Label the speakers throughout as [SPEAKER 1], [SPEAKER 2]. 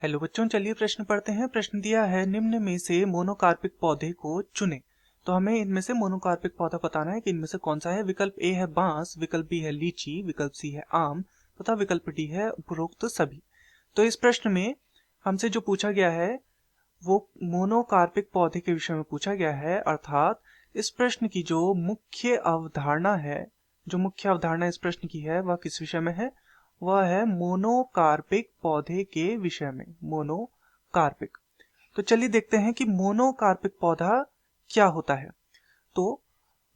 [SPEAKER 1] Hello बच्चों, चलिए प्रश्न पढ़ते हैं। प्रश्न दिया है निम्न में से मोनोकार्पिक पौधे को चुने। तो हमें इनमें से मोनोकार्पिक पौधा बताना है कि इनमें से कौन सा है। विकल्प ए है बांस, विकल्प बी है लीची, विकल्प सी है आम तथा विकल्प डी है उपरोक्त सभी। तो इस प्रश्न में हमसे जो पूछा गया है वो मोनोकार्पिक पौधे के विषय में पूछा गया है, अर्थात इस प्रश्न की जो मुख्य अवधारणा है, इस प्रश्न की है वह किस विषय में है। वह है मोनोकार्पिक पौधे के विषय में, मोनोकार्पिक। तो चलिए देखते हैं कि मोनोकार्पिक पौधा क्या होता है। तो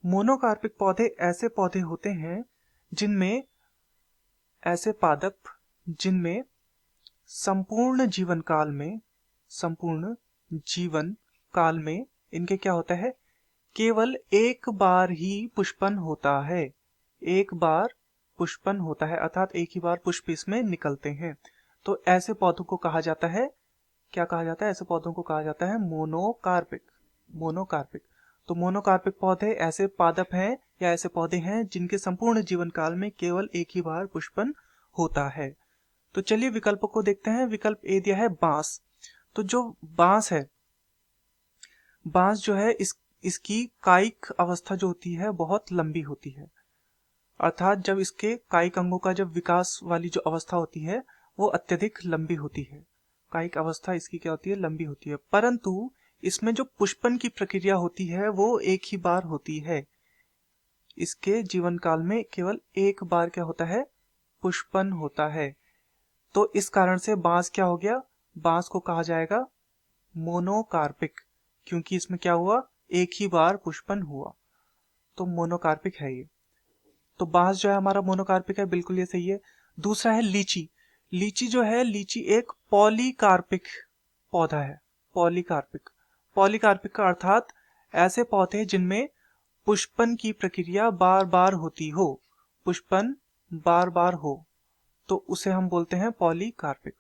[SPEAKER 1] मोनोकार्पिक पौधे ऐसे पौधे होते हैं जिनमें ऐसे पादप जिनमें संपूर्ण जीवन काल में इनके क्या होता है, केवल एक बार ही पुष्पन होता है। एक बार पुष्पन होता है, अर्थात एक ही बार पुष्प इसमें निकलते हैं। तो ऐसे पौधों को कहा जाता है, क्या कहा जाता है, ऐसे पौधों को कहा जाता है मोनोकार्पिक। मोनोकार्पिक। तो मोनोकार्पिक पौधे ऐसे पादप हैं या ऐसे पौधे हैं जिनके संपूर्ण जीवन काल में केवल एक ही बार पुष्पन होता है। तो चलिए विकल्पों को देखते हैं। विकल्प ए दिया है बांस। तो जो बांस है, बांस जो है इसकी कायिक अवस्था जो होती है बहुत लंबी होती है, अर्थात जब इसके कायिक अंगों का जब विकास वाली जो अवस्था होती है वो अत्यधिक लंबी होती है। कायिक अवस्था इसकी क्या होती है, लंबी होती है। परंतु इसमें जो पुष्पन की प्रक्रिया होती है वो एक ही बार होती है। इसके जीवन काल में केवल एक बार क्या होता है, पुष्पन होता है। तो इस कारण से बांस क्या हो गया, बांस को कहा जाएगा मोनोकार्पिक, क्योंकि इसमें क्या हुआ, एक ही बार पुष्पन हुआ। तो मोनोकार्पिक है ये। तो बांस जो है हमारा मोनोकार्पिक है, बिल्कुल ये सही है। दूसरा है लीची। लीची जो है, लीची एक पॉलीकार्पिक पौधा है। पॉलीकार्पिक। पॉलीकार्पिक का अर्थात ऐसे पौधे जिनमें पुष्पन की प्रक्रिया बार बार होती हो, पुष्पन बार बार हो, तो उसे हम बोलते हैं पॉलीकार्पिक।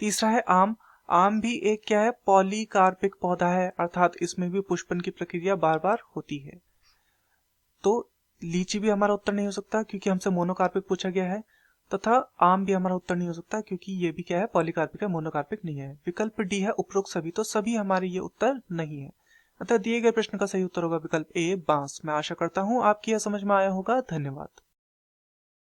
[SPEAKER 1] तीसरा है आम। आम भी एक क्या है, पॉलीकार्पिक पौधा है, अर्थात इसमें भी पुष्पन की प्रक्रिया बार बार होती है। तो लीची भी हमारा उत्तर नहीं हो सकता क्योंकि हमसे मोनोकार्पिक पूछा गया है, तथा आम भी हमारा उत्तर नहीं हो सकता क्योंकि ये भी क्या है, पॉलीकार्पिक है, मोनोकार्पिक नहीं है। विकल्प डी है उपरोक्त सभी। तो सभी हमारे ये उत्तर नहीं है, अतः दिए गए प्रश्न का सही उत्तर होगा विकल्प ए बांस। मैं आशा करता हूं आपकी यह समझ में आया होगा। धन्यवाद।